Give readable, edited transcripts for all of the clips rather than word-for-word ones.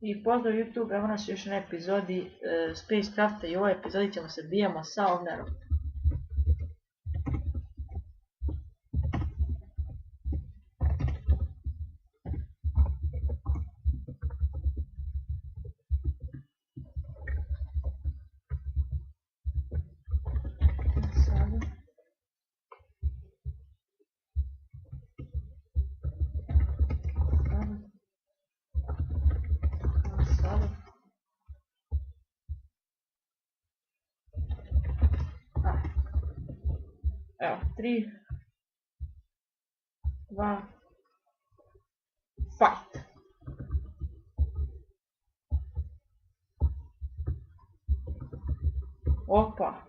I pozdrav YouTube, evo nas još na epizodi Spacecrafta i u ovoj epizodi ćemo se bijemo sa Ovnerom. Evo, 3, 2, fight! Opa!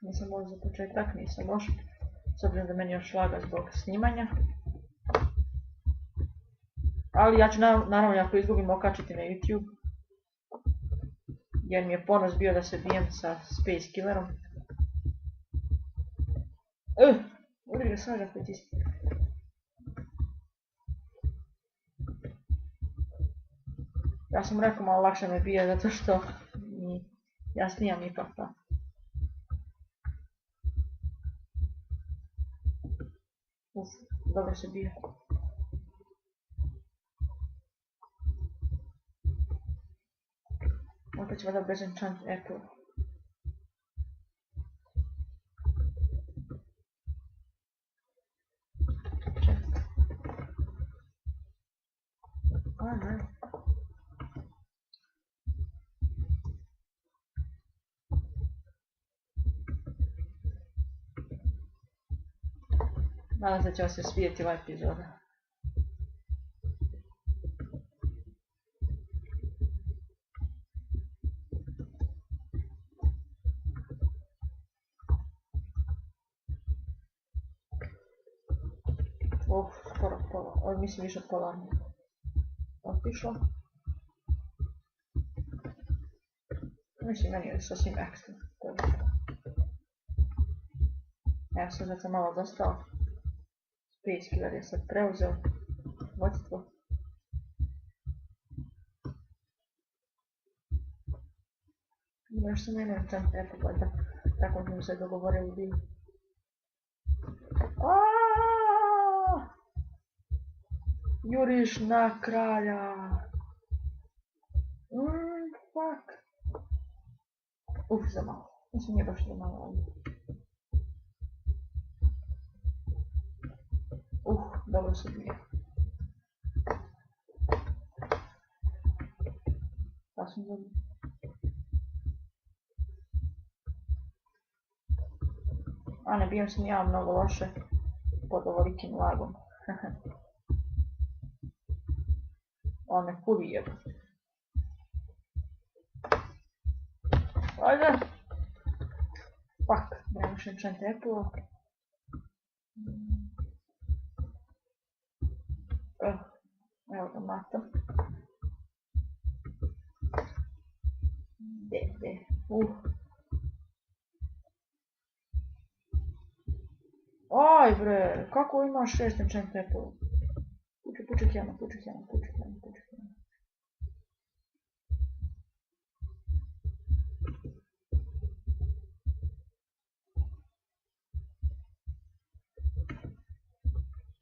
Nisam možda za početak, nisam možda. S obzirom da meni još laga zbog snimanja. Ali ja ću naravno ako izgubim okačiti na YouTube. Jer mi je ponos bio da se bijem sa Space Killerom. Udri ga svađa koji ti. Ja sam rekao malo lakše me bije zato što ja snijam ipak pa. Dobro se bije. Opet ćemo da bez enchant apple. Ne. Nadam se da će vam se svidjeti ova epizoda. Skoro pola, ovo mislim više pola otišlo. Mislim, meni je sasvim ekstra. Evo sad da sam malo dostao. Space Killer je sad preuzeo vodstvo. Ima još sam jedno enchant apple, valjda. Tako smo se dogovorili bili. Juriš na kralja. Fuck. Za malo. Mislim nije baš za malo ovdje. Dobro se bije. Sasvim dobro. A ne bijem sam ja mnogo loše pod ovolikim lagom. On me kuri jebe. Ajde! Fuck, nema još enchant apple. Evo ga matam. Gdje? Aj bre, kako imaš 6 enchant apple? Puček jama.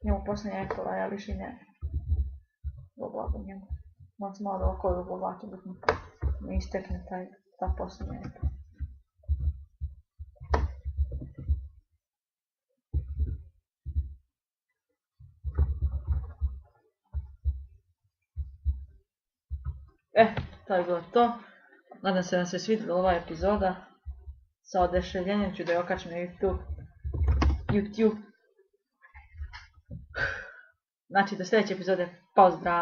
Njemu posljednja apple, a ja više ne. Blago njemu. Moram se malo da okoju oblačim dok mi istekne ta posljednja apple. To je bilo to. Nadam se da vam se svidjela ova epizoda. Sa oduševljenjem ću da je okačim na YouTube. Znači do sljedeće epizode. Pozdrav!